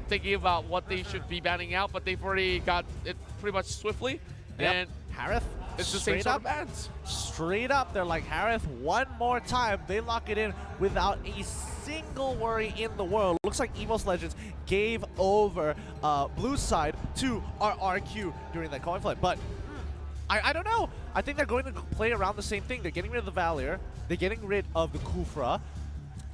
Thinking about what they should be banning out, but they've already got it pretty much swiftly. Yep. And Harith, it's the same sort of bans. Straight up, they're like, Harith, one more time. They lock it in without a single worry in the world. Looks like Evos Legends gave over blue side to RRQ during that coin flip. But I don't know. I think they're going to play around the same thing. They're getting rid of the Valier. They're getting rid of the Kufra.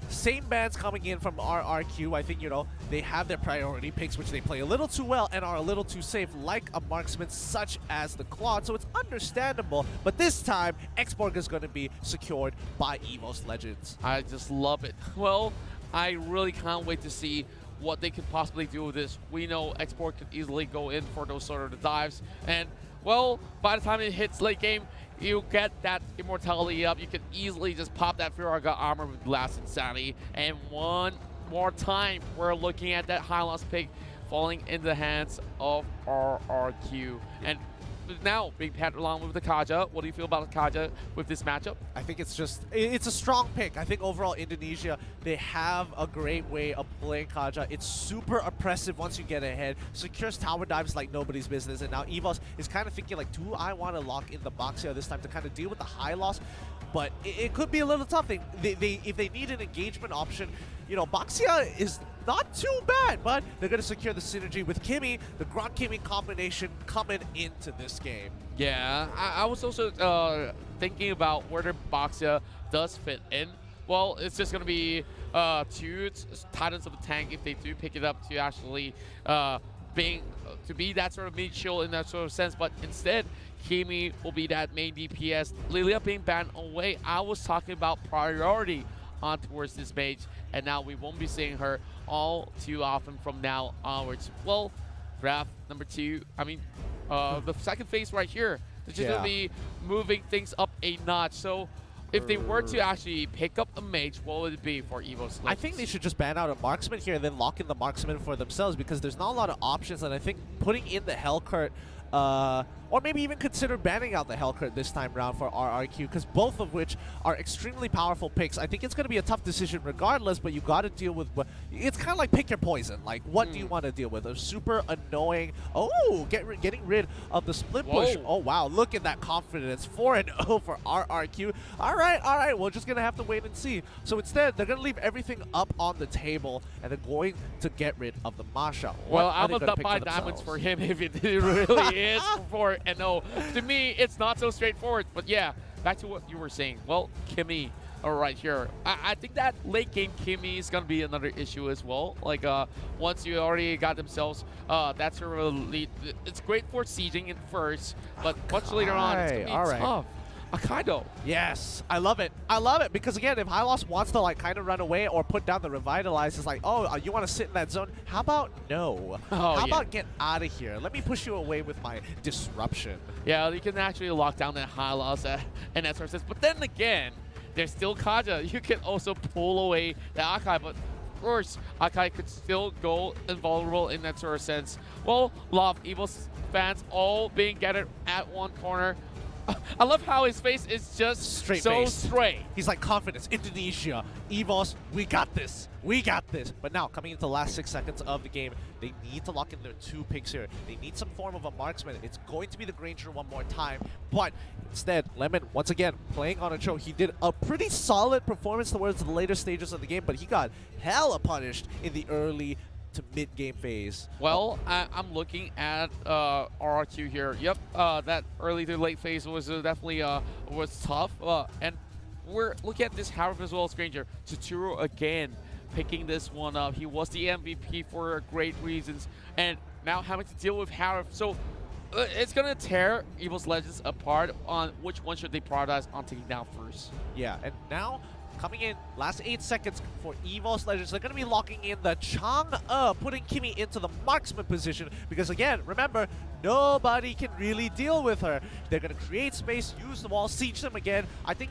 Same bans coming in from RRQ. I think, you know, they have their priority picks, which they play a little too well and are a little too safe, like a marksman such as the Claude. So it's understandable. But this time, Xborg is going to be secured by Evos Legends. I just love it. Well, I really can't wait to see what they could possibly do with this. We know Xborg could easily go in for those sort of dives. And, well, by the time it hits late game, you get that immortality up. You can easily just pop that Firaga armor with Blast Insanity. And one more time, we're looking at that high loss pick falling in the hands of RRQ. And now being paired along with the Kaja. What do you feel about the Kaja with this matchup? I think it's a strong pick. I think overall Indonesia, they have a great way of playing Kaja. It's super oppressive once you get ahead. Secures tower dives like nobody's business. And now Evos is kind of thinking like, do I want to lock in the Boxia this time to kind of deal with the high loss? But it could be a little tough. If they need an engagement option, you know, Boxia is not too bad, but they're going to secure the synergy with Kimmy, the Grunt Kimmy combination coming into this game. Yeah, I was also thinking about where the Boxia does fit in. Well, it's just going to be two Titans of the Tank if they do pick it up to actually to be that sort of mid shield in that sort of sense, but instead Kimmy will be that main DPS. Lilia being banned away. I was talking about priority on towards this mage, and now we won't be seeing her all too often from now onwards. Well, draft number 2, I mean, the second phase right here, they're just going to be moving things up a notch. So if they were to actually pick up a mage, what would it be for Evos? I think they should just ban out a marksman here and then lock in the marksman for themselves, because there's not a lot of options, and I think putting in the Hellcurt, or maybe even consider banning out the Hellcurt this time around for RRQ, because both of which are extremely powerful picks. I think it's going to be a tough decision regardless, but you got to deal with what it's kind of like pick your poison. Like, what do you want to deal with? A super annoying, getting rid of the split push. Oh wow, look at that confidence, 4-0 for RRQ. All right, we're just gonna have to wait and see. So instead, they're gonna leave everything up on the table, and they're going to get rid of the Masha. Well, I'm gonna buy diamonds for him if it really is 4-0. To me, it's not so straightforward. But yeah, back to what you were saying. Well, Kimmy, right here. I think that late game Kimmy is gonna be another issue as well. Like once you already got themselves that sort of lead, it's great for sieging in first, but much later on it's gonna be tough. Akaido. Yes, I love it. I love it, because again, if Hylos wants to like kind of run away or put down the Revitalize, it's like, oh, you want to sit in that zone? How about no? How about get out of here? Let me push you away with my disruption. Yeah, you can actually lock down that Hylos and that sort of sense. But then again, there's still Kaja. You can also pull away the Akai, but of course, Akai could still go invulnerable in that sort of sense. Well, a lot of Evos fans all being gathered at one corner. I love how his face is just straight. He's like, confidence, Indonesia, Evos, we got this. We got this. But now, coming into the last 6 seconds of the game, they need to lock in their 2 picks here. They need some form of a marksman. It's going to be the Granger one more time. But instead, Lemon, once again, playing on a choke. He did a pretty solid performance towards the later stages of the game, but he got hella punished in the early to mid-game phase. Well, I'm looking at RRQ here. Yep, that early to late phase was definitely was tough. And we're looking at this Harith as well as Granger. Tsuturo again picking this one up. He was the MVP for great reasons, and now having to deal with Harith. So it's gonna tear Evos Legends apart on which one should they prioritize on taking down first. Yeah, and now coming in, last 8 seconds for Evos Legends. They're going to be locking in the Chang'e, putting Kimmy into the marksman position. Because again, remember, nobody can really deal with her. They're going to create space, use the wall, siege them again. I think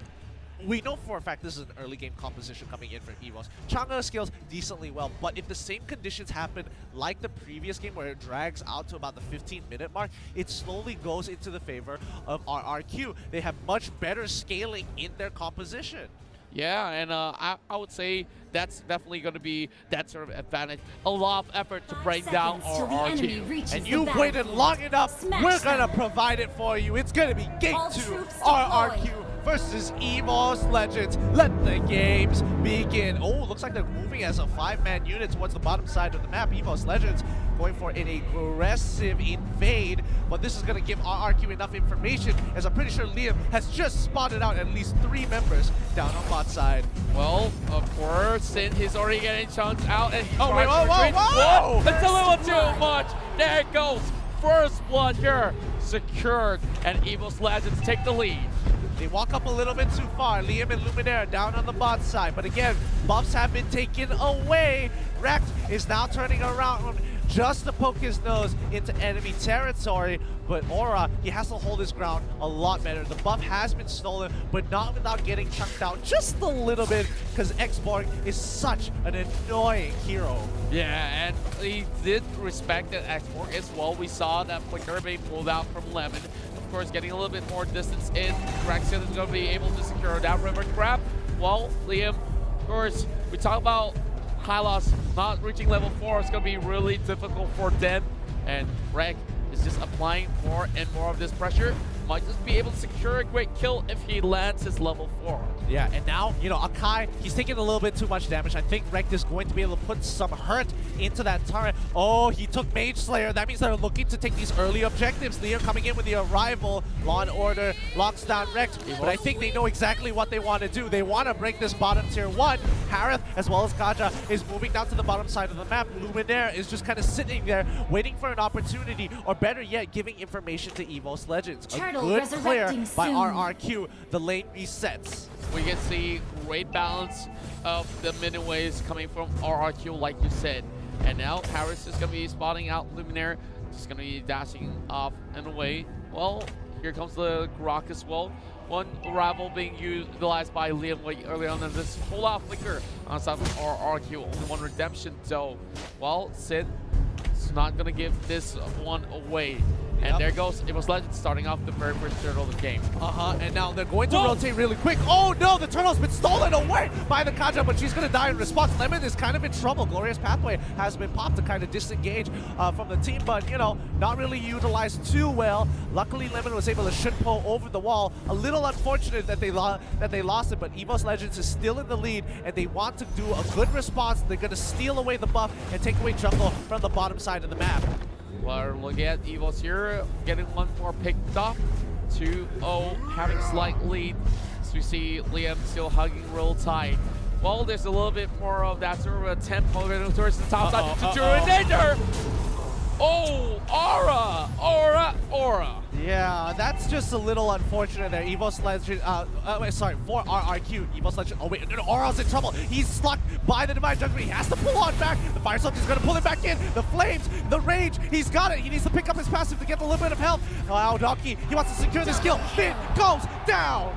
we know for a fact this is an early game composition coming in for Evos. Chang'e scales decently well, but if the same conditions happen like the previous game where it drags out to about the 15-minute mark, it slowly goes into the favor of RRQ. They have much better scaling in their composition. Yeah, and I would say that's definitely going to be that sort of advantage. A lot of effort to bring down RRQ. And you've waited long enough. We're going to provide it for you. It's going to be Game2 RRQ versus Evos Legends. Let the games begin. Oh, looks like they're moving as a 5-man unit towards the bottom side of the map. Evos Legends going for an aggressive invade, but this is going to give RRQ enough information, as I'm pretty sure Liam has just spotted out at least 3 members down on bot side. Well, of course, Sin is already getting chunked out, and oh, wait, whoa! It's a little too much. There it goes. First blood here secured, and Evos Legends take the lead. They walk up a little bit too far. Liam and Luminaire down on the bot side, but again, buffs have been taken away. Rekt is now turning around just to poke his nose into enemy territory, but Aura, he has to hold his ground a lot better. The buff has been stolen, but not without getting chunked out just a little bit, because Xborg is such an annoying hero. Yeah, and he did respect that Xborg as well. We saw that flicker being pulled out from Lemon. Of course, getting a little bit more distance in. Rexian is going to be able to secure that river grab. Well, Liam, of course, we talk about Hylos not reaching level 4. It's going to be really difficult for them. And Rek is just applying more and more of this pressure. Might just be able to secure a great kill if he lands his level 4. Yeah, and now, you know, Akai, he's taking a little bit too much damage. I think Rekt is going to be able to put some hurt into that turret. Oh, he took Mage Slayer. That means they're looking to take these early objectives. Liam coming in with the arrival. Law and Order locks down Rekt. But I think they know exactly what they want to do. They want to break this bottom tier 1. Harith, as well as Kaja, is moving down to the bottom side of the map. Luminaire is just kind of sitting there, waiting for an opportunity, or better yet, giving information to Evos Legends. A good clear by RRQ. The lane resets. We can see great balance of the minute waves coming from RRQ, like you said. And now Paris is going to be spotting out Luminaire. Just going to be dashing off and away. Well, here comes the Grok as well. One arrival being utilized by Liam way earlier on, and this whole lot of flicker on top of RRQ. Only one redemption though. Well, Sid is not going to give this one away. And there goes Evos Legends starting off the very first turtle of the game. And now they're going to rotate really quick. Oh no, the turtle's been stolen away by the Kaja, but she's going to die in response. Lemon is kind of in trouble. Glorious Pathway has been popped to kind of disengage from the team, but, you know, not really utilized too well. Luckily, Lemon was able to shunpo over the wall. A little unfortunate that they lost it, but Evos Legends is still in the lead, and they want to do a good response. They're going to steal away the buff and take away jungle from the bottom side of the map. We're looking at Evos here, getting one more picked up. 2-0, having slight lead. So we see Liam still hugging real tight. Well, there's a little bit more of that sort of attempt moving towards the top side. To danger! Oh, Aura! Yeah, that's just a little unfortunate there. Evos Legend, for RRQ, Evos Legend, oh wait, no, Aura's in trouble. He's stuck by the Divine Judgment. He has to pull on back. The Fire Salt is going to pull him back in. The Flames, the Rage, he's got it. He needs to pick up his passive to get a little bit of health. Wow, Donkey, he wants to secure this kill. It goes down.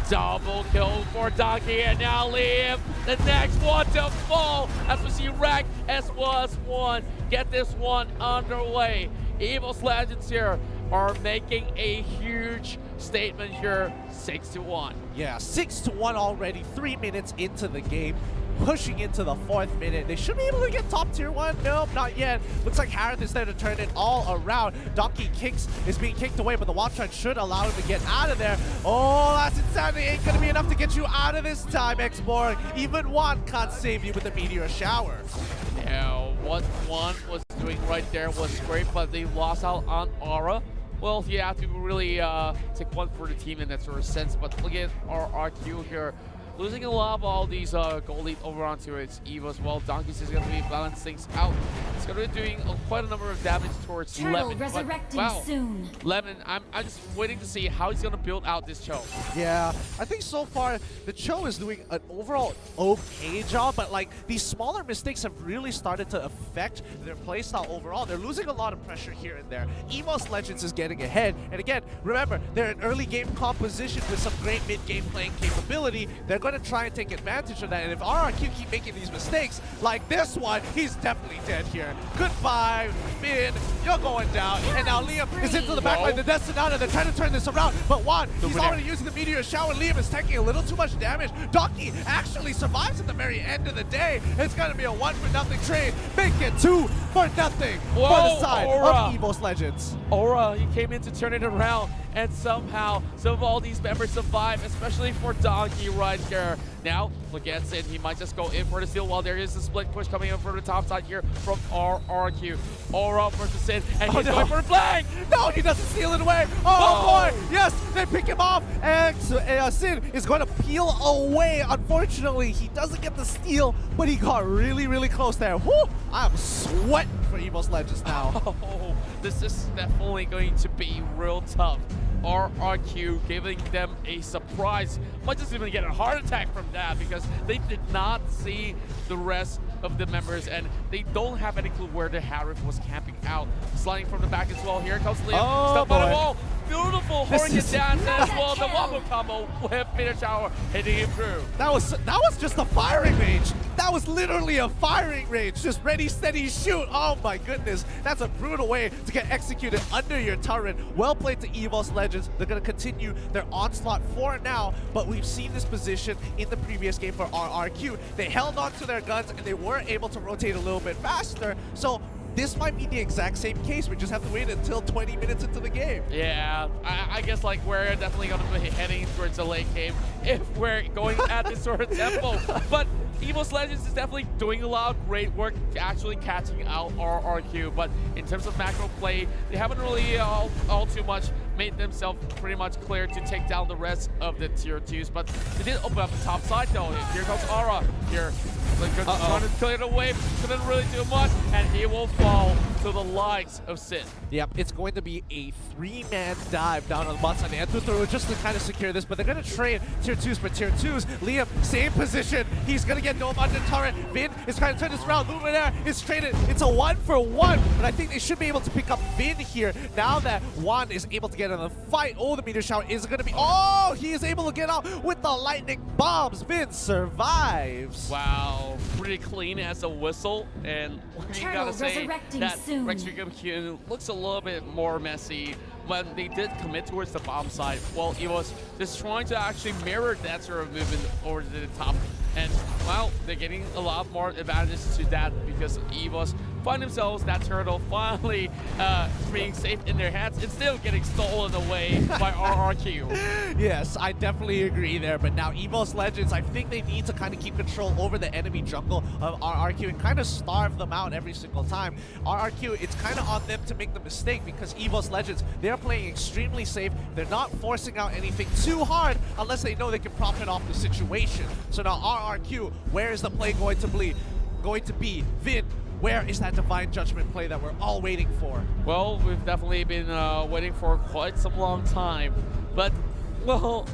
Double kill for Donkey, and now Liam, the next one to fall, as we see Rekt as well as one get this one underway. Evos Legends here are making a huge statement here, 6-1. Yeah, 6-1 already, 3 minutes into the game. Pushing into the 4th minute. They should be able to get top tier 1. Nope, not yet. Looks like Harith is there to turn it all around. Donkey is being kicked away, but the Wild Charge should allow him to get out of there. Oh, that's insanity. Ain't gonna be enough to get you out of this time, Xborg. Even one can't save you with the Meteor Shower. Yeah, what one was doing right there was great, but they lost out on Aura. Well, you have to really take one for the team in that sort of sense, but look at RRQ here. losing a lot of all these gold lead over onto its Evos. Well, Donkey's is going to be balancing things out. It's going to be doing quite a number of damage towards Turtle Lemon. resurrecting Wow, soon. Lemon, I'm just waiting to see how he's going to build out this Cho. Yeah, I think so far the Cho is doing an overall okay job, but like these smaller mistakes have really started to affect their playstyle overall. They're losing a lot of pressure here and there. Evos Legends is getting ahead, and again, remember, they're an early game composition with some great mid-game playing capability. They're going to try and take advantage of that, and if RRQ keep making these mistakes, like this one, he's definitely dead here. Goodbye, Finn, you're going down, and now Liam is into the backline. The Death Sonata, they're trying to turn this around, but Juan, he's already using the Meteor Shower. Liam is taking a little too much damage. Donkey actually survives at the very end of the day. It's going to be a 1-for-0 trade. Make it 2-0 for the side of Evos Legends. Aura, he came in to turn it around, and somehow some of all these members survive, especially for Donkey right here. Now, look at Sin, he might just go in for the steal while there is a split push coming in from the top side here from RRQ. Aura versus Sin, and he's going for the flag! No, he doesn't steal it away! Oh boy! Yes, they pick him off, and Sin is going to peel away. Unfortunately, he doesn't get the steal, but he got really, really close there. Whew! I'm sweating for Evos Legends now. Oh, this is definitely going to be real tough. RRQ giving them a surprise. Might just even get a heart attack from that because they did not see the rest of the members and they don't have any clue where the Harif was camping out. Sliding from the back as well. Here comes Liam. Step on the wall. Beautiful Hurricane dance as well. The wobble combo with Meteor Shower hitting him through. That was just a firing range. That was literally a firing range. Just ready, steady, shoot. Oh my goodness. That's a brutal way to get executed under your turret. Well played to Evos Legends. They're going to continue their onslaught for now, but we've seen this position in the previous game for RRQ. They held on to their guns and they were able to rotate a little bit faster. So this might be the exact same case. We just have to wait until 20 minutes into the game. Yeah, I guess like we're definitely going to be heading towards a late game if we're going at this sort of tempo. But Evos Legends is definitely doing a lot of great work actually catching out RRQ. But in terms of macro play, they haven't really all too much made themselves pretty much clear to take down the rest of the tier 2s. But they did open up the top side though. Here comes Aura here. Trying to clear the wave, couldn't really do much, and he will fall to the likes of Sin. Yep, it's going to be a 3-man dive down on the bot side. And through just to kind of secure this, but they're going to trade tier 2s for tier 2s. Liam, same position. He's going to get Dome under turret. Vin is trying to turn this around. Luminaire is traded. It's a 1-for-1, but I think they should be able to pick up Vin here now that Juan is able to get in the fight. Oh, the Meteor Shower is going to be... Oh, he is able to get out with the lightning bombs. Vin survives. Wow. Pretty clean as a whistle, and you gotta say that RRQ looks a little bit more messy when they did commit towards the bomb side. Well, Evos just trying to actually mirror that sort of movement over to the top, and well, they're getting a lot more advantages to that because Evos find themselves that turtle finally being safe in their hands and still getting stolen away by RRQ. Yes, I definitely agree there, but now Evos Legends, I think they need to kind of keep control over the enemy jungle of RRQ and kind of starve them out every single time. RRQ, it's kind of on them to make the mistake because Evos Legends, they're playing extremely safe. They're not forcing out anything too hard unless they know they can profit off the situation. So now RRQ, where is the play going to be? Vin, where is that Divine Judgment play that we're all waiting for? Well, we've definitely been waiting for quite some long time, but well,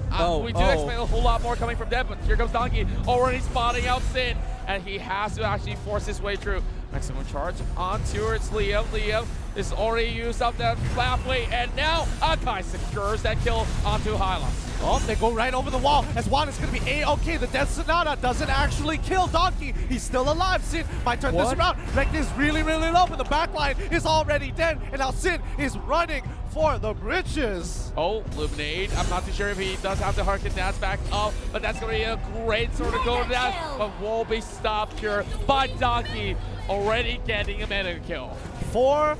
we do expect a whole lot more coming from them, but here comes Donkey, already spotting out Sin, and he has to actually force his way through. Maximum charge on towards Liam. Liam is already used up that flapway, and now Akai secures that kill onto Hylos. Oh, they go right over the wall as Juan is going to be A-okay. The Death Sonata doesn't actually kill Donkey. He's still alive. Sin might turn this around. Rekt is really, really low, but the backline is already dead, and now Sin is running for the bridges. Oh, Luminade. I'm not too sure if he does have the Hurricane Dance back up, but that's going to be a great sort of go down, but will be stopped here by Donkey, already getting a meta kill. 4-0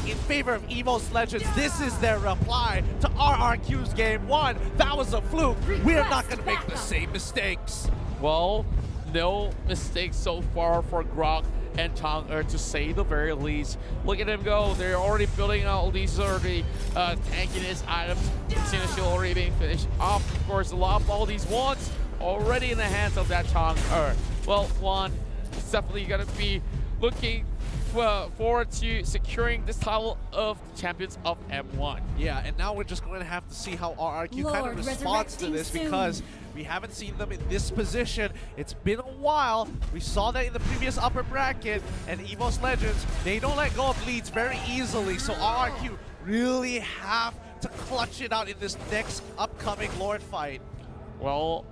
in favor of Evos Legends. This is their reply to RRQ's game 1. That was a fluke. We're not going to make the same mistakes. Well, no mistakes so far for Grok and Tonga, to say the very least. Look at them go. They're already building all these already tankiness items. Sinisteel already being finished off. Of course, a lot of all these ones already in the hands of that Chong. Well, one is definitely going to be looking forward to securing this title of champions of M1. Yeah, and now we're just going to have to see how RRQ kind of responds to this because we haven't seen them in this position. It's been a while. We saw that in the previous upper bracket, and Evos Legends, they don't let go of leads very easily, so RRQ really have to clutch it out in this next upcoming Lord fight. Well,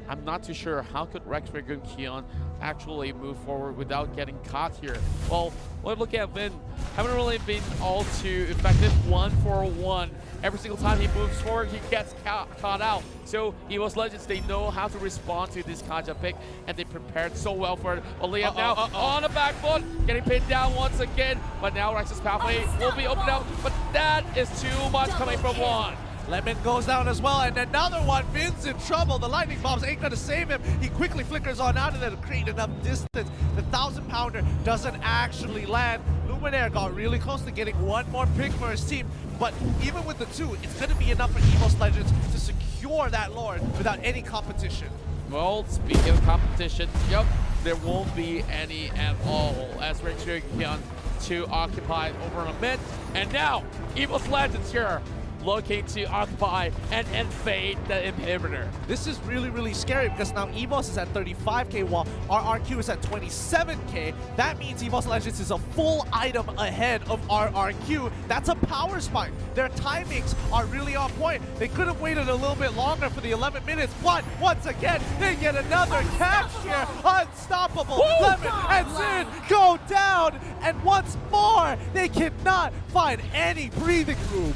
I'm not too sure how could Rex Rigger and Keon actually move forward without getting caught here. Well, look at Vin. Haven't really been all too effective 1-for-1. Every single time he moves forward, he gets caught out. So Evos Legends, they know how to respond to this Kaja pick, and they prepared so well for it. Well, Liam now on the back foot, getting pinned down once again. But now Rex's pathway will be opened up, but that is too much coming from one. Lemon goes down as well, and another one. Vin's in trouble. The lightning bombs ain't gonna save him. He quickly flickers on out of there to create enough distance. The 1,000-pounder doesn't actually land. Luminaire got really close to getting one more pick for his team, but even with the two, it's gonna be enough for Evos Legends to secure that Lord without any competition. Well, speaking of competition, yep, there won't be any at all as we're cheering Keon to occupy over a mid. And now, Evos Legends here, looking to occupy and invade the inhibitor. This is really, really scary because now Evos is at 35k while RRQ is at 27k. That means Evos Legends is a full item ahead of RRQ. That's a power spike. Their timings are really on point. They could have waited a little bit longer for the 11 minutes, but once again, they get another catch here. Unstoppable. Woo! Lemon and Zin go down, and once more, they cannot find any breathing room.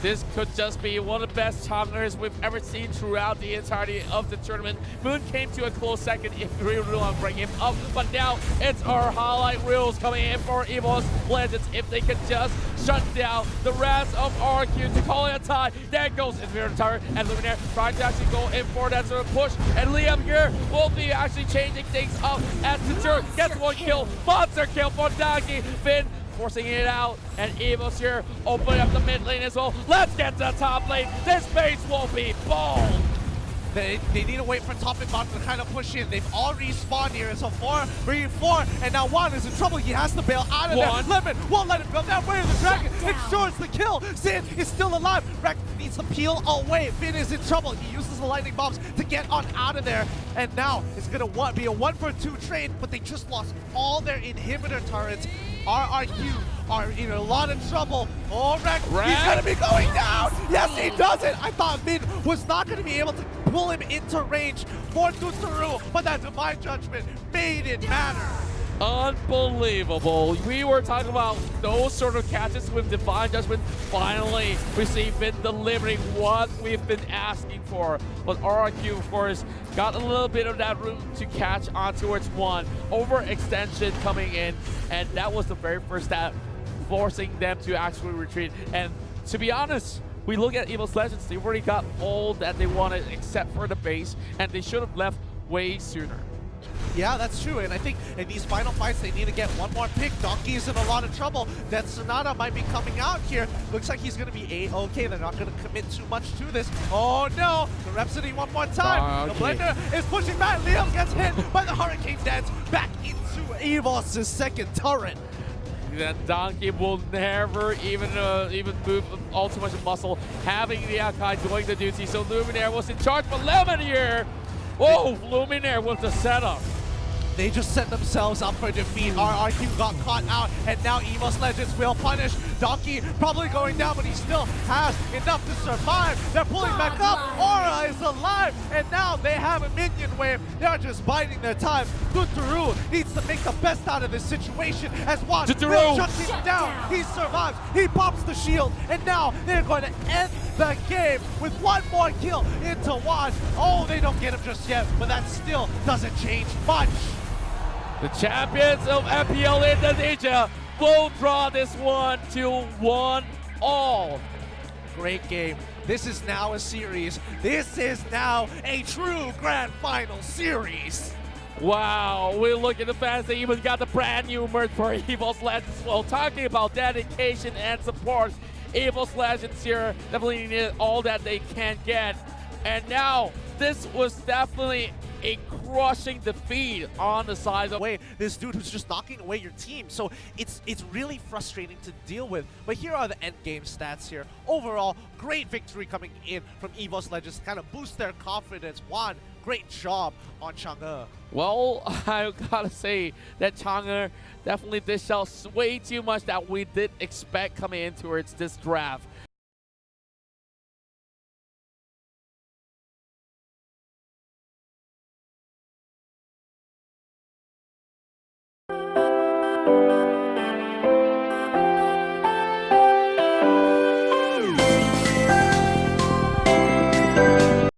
This could just be one of the best Chongers we've ever seen throughout the entirety of the tournament. Moon came to a close second if we really want to bring him up, but now it's our highlight reels coming in for Evos Legends. If they can just shut down the rest of RQ to call it a tie. There goes Infinite Tower and Luminaire trying to actually go in for that sort of push. And Liam here will be actually changing things up as Couture gets one kill. Monster kill for Donkey. Finn forcing it out, and Evos here opening up the mid lane as well. Let's get to the top lane. This base will be bold. They need to wait for top and bottom to kind of push in. They've all respawned here. So 4, 3, 4, and now Juan is in trouble. He has to bail out of there. Lemon won't let him go down. Where is the dragon? Ensures the kill. Zin is still alive. Rex needs to peel away. Finn is in trouble. He uses the lightning bombs to get on out of there. And now it's going to be a 1-for-2 trade, but they just lost all their inhibitor turrets. RRQ are in a lot of trouble. Oh, Rex, he's going to be going down. Yes, he does it. I thought Mid was not going to be able to pull him into range for Tuturu, but that Divine Judgment made it matter. Unbelievable. We were talking about those sort of catches with Divine Judgment. Finally, we've been delivering what we've been asking for. But RRQ, of course, got a little bit of that room to catch on towards one. Overextension coming in, and that was the very first step, forcing them to actually retreat. And to be honest, we look at Evos Legends, they already got all that they wanted except for the base, and they should have left way sooner. Yeah, that's true, and I think in these final fights they need to get one more pick. Donkey's in a lot of trouble. That Sonata might be coming out here. Looks like he's going to be A-okay. They're not going to commit too much to this. Oh no, the Rhapsody one more time. The Blender is pushing back. Liam gets hit by the Hurricane Dance back into Evos' second turret. Then Donkey will never even move all too much muscle, having the Akai doing the duty. So Luminaire was in charge, but Lemon here. Whoa, Luminaire with the setup. They just set themselves up for defeat. RRQ got caught out, and now Evos Legends will punish. Donkey probably going down, but he still has enough to survive. They're pulling back up. Aura is alive, and now they have a minion wave. They're just biding their time. Tuturu needs to make the best out of this situation as Juan will shut him down. He survives. He pops the shield, and now they're going to end the game with one more kill into Juan. Oh, they don't get him just yet, but that still doesn't change much. The champions of FPL Indonesia will draw this one to 1-all. Great game. This is now a series. This is now a true grand final series. Wow, we look at the fans, they even got the brand new merch for Evos Legends. Well, talking about dedication and support, Evos Legends here definitely needed all that they can get. And now, this was definitely a crushing defeat on the side of this dude who's just knocking away your team. So it's really frustrating to deal with. But here are the end game stats here. Overall, great victory coming in from Evos Legends to kind of boost their confidence. One, great job on Chang'e. Well, I gotta say that Chang'e definitely dished out way too much that we did expect coming in towards this draft.